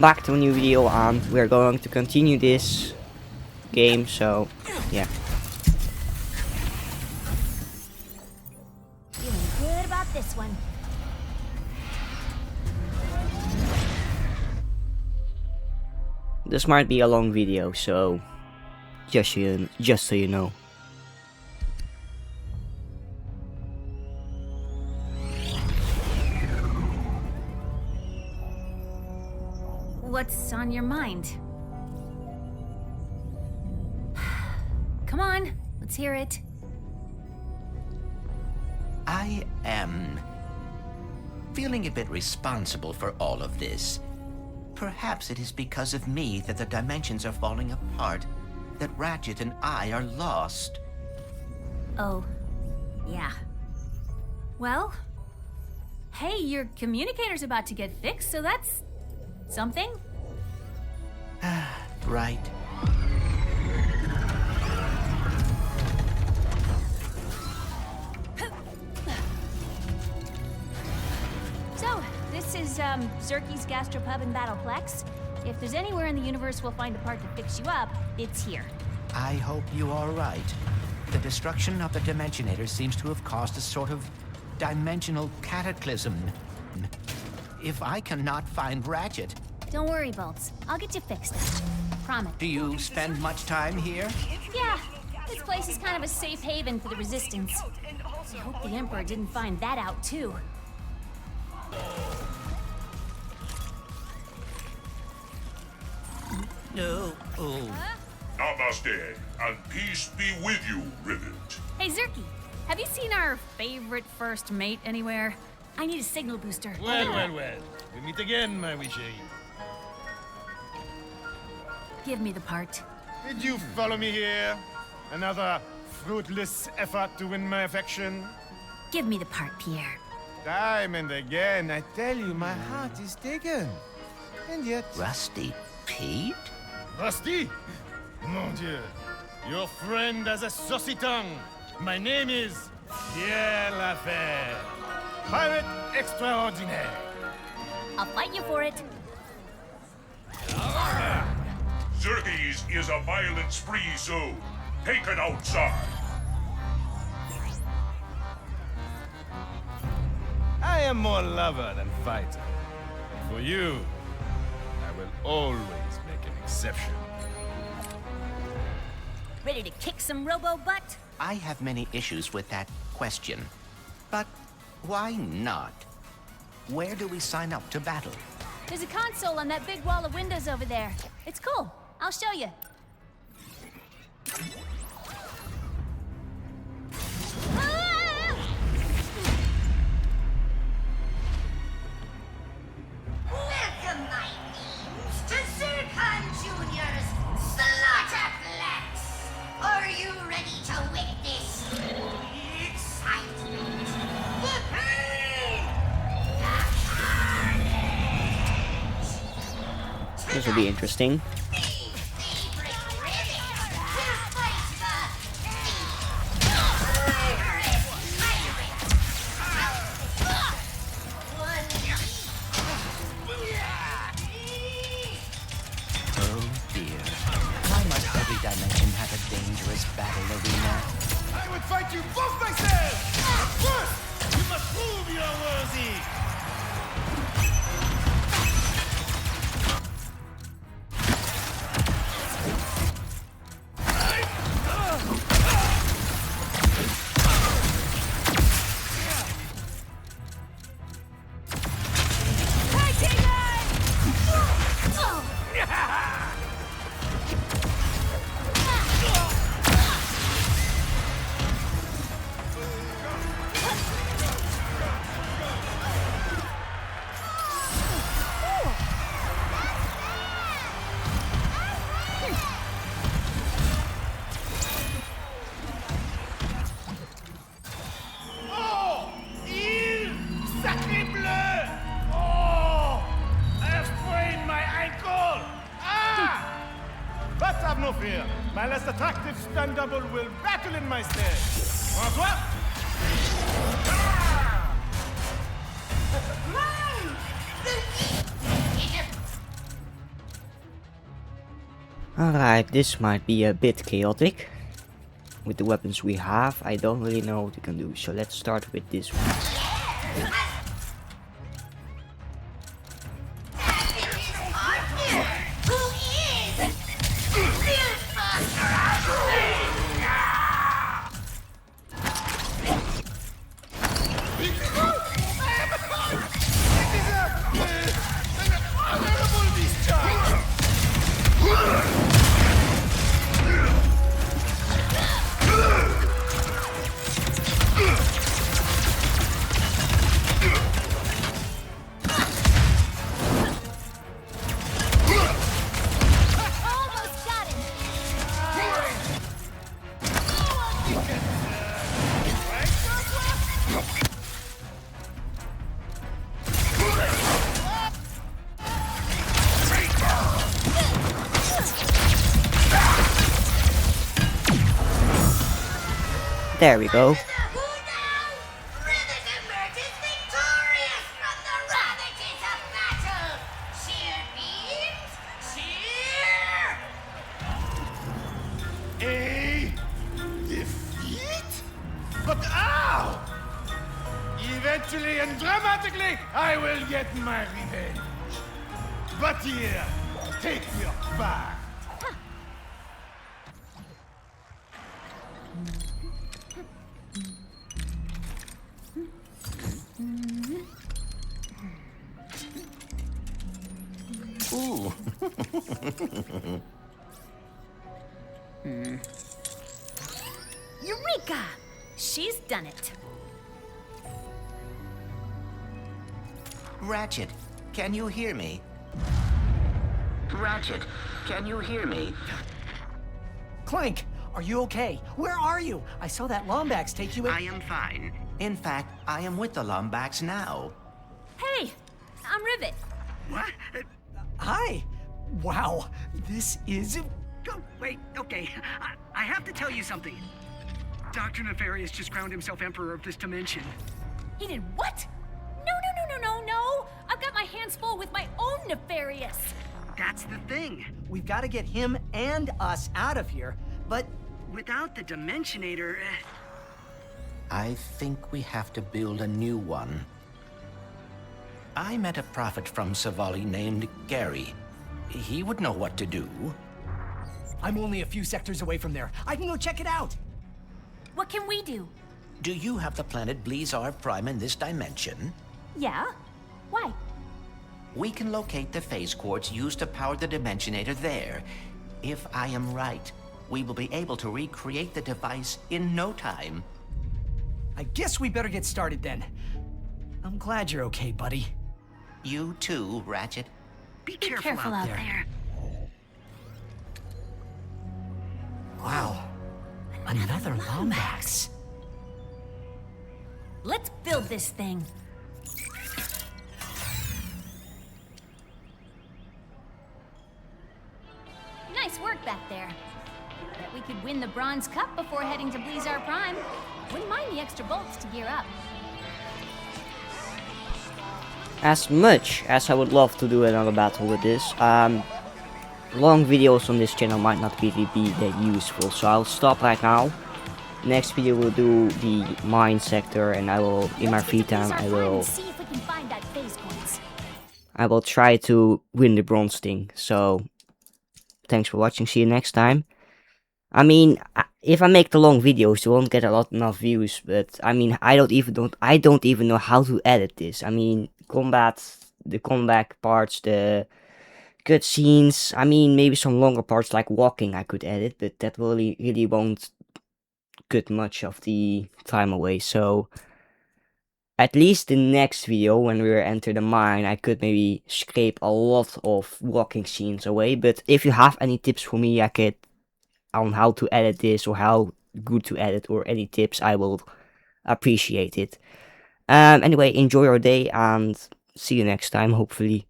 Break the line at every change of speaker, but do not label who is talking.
back to a new video, and we're going to continue this game, so yeah.
Feeling good about this one.
This might be a long video, so just so you know.
What's on your mind? Come on, let's hear it.
I am feeling a bit responsible for all of this. Perhaps it is because of me that the dimensions are falling apart, that Ratchet and I are lost.
Oh, yeah. Well, hey, your communicator's about to get fixed, so that's something.
Right.
So, this is Zurkies Gastropub and Battleplex. If there's anywhere in the universe we'll find a part to fix you up, it's here.
I hope you are right. The destruction of the Dimensionator seems to have caused a sort of dimensional cataclysm. If I cannot find Ratchet...
Don't worry, Bolts. I'll get you fixed. Promise.
Do you spend much time here?
Yeah, this place is kind of a safe haven for the Resistance. I hope the Emperor didn't find that out, too.
No. Oh.
Namaste, and peace be with you, Rivet.
Hey, Zurkie, have you seen our favorite first mate anywhere? I need a signal booster.
Well. We meet again, my wee chérie.
Give me the part.
Did you follow me here? Another fruitless effort to win my affection?
Give me the part, Pierre.
Time and again, I tell you, my heart is taken. And yet...
Rusty Pete?
Rusty? Mon Dieu. Your friend has a saucy tongue. My name is Pierre Lafayette. Pirate extraordinaire.
I'll fight you for it.
Zurkies is a violence-free zone. Take it outside.
I am more lover than fighter. For you, I will always make an exception.
Ready to kick some robo-butt?
I have many issues with that question. But why not? Where do we sign up to battle?
There's a console on that big wall of windows over there. It's cool. I'll show you. Ah!
Welcome, my names, to Zircon Jr.'s Slaughterplex. Are you ready to witness the excitement, the pain, the carnage?
This will be interesting.
Dimension have a dangerous battle arena.
I would fight you both myself! But first, you must prove you're worthy! No fear. My less attractive stunt double will battle in my stead. François?
Alright, this might be a bit chaotic. With the weapons we have, I don't really know what we can do, so let's start with this one.
Almost got him.
There we go.
A defeat? But how? Eventually and dramatically, I will get my revenge. But here, take your back.
Ooh.
Eureka! She's done it.
Ratchet, can you hear me? Ratchet, can you hear me?
Clank, are you okay? Where are you? I saw that Lombax take you in.
I am fine. In fact, I am with the Lombax now.
Hey, I'm Rivet.
What?
Hi. Wow, this is...
Oh, wait, okay. I have to tell you something. Dr. Nefarious just crowned himself Emperor of this dimension.
He did what? No. I've got my hands full with my own Nefarious.
That's the thing.
We've got to get him and us out of here, but...
Without the Dimensionator...
I think we have to build a new one. I met a prophet from Savali named Gary. He would know what to do.
I'm only a few sectors away from there. I can go check it out.
What can we do?
Do you have the planet Blizar Prime in this dimension?
Yeah? Why?
We can locate the phase quartz used to power the Dimensionator there. If I am right, we will be able to recreate the device in no time.
I guess we better get started then. I'm glad you're okay, buddy.
You too, Ratchet.
Be careful out there.
Wow. Another Lombax.
Let's build this thing. Nice work back there. Bet we could win the Bronze Cup before heading to Blizar Prime. Wouldn't mind the extra bolts to gear up.
As much as I would love to do another battle with this, long videos on this channel might not really be that useful, so I'll stop right now. Next video we'll do the mine sector, and I will, in my free time,
See if we can find that phase quartz.
I will try to win the bronze thing. So, thanks for watching. See you next time. I mean, if I make the long videos, you won't get enough views. But I mean, I don't even know how to edit this. I mean, the combat parts, the cutscenes. I mean, maybe some longer parts like walking I could edit, but that really won't cut much of the time away. So at least the next video, when we enter the mine, I could maybe scrape a lot of walking scenes away. But if you have any tips for me, on how to edit this, or how good to edit, or any tips, I will appreciate it. Anyway, enjoy your day and see you next time, hopefully.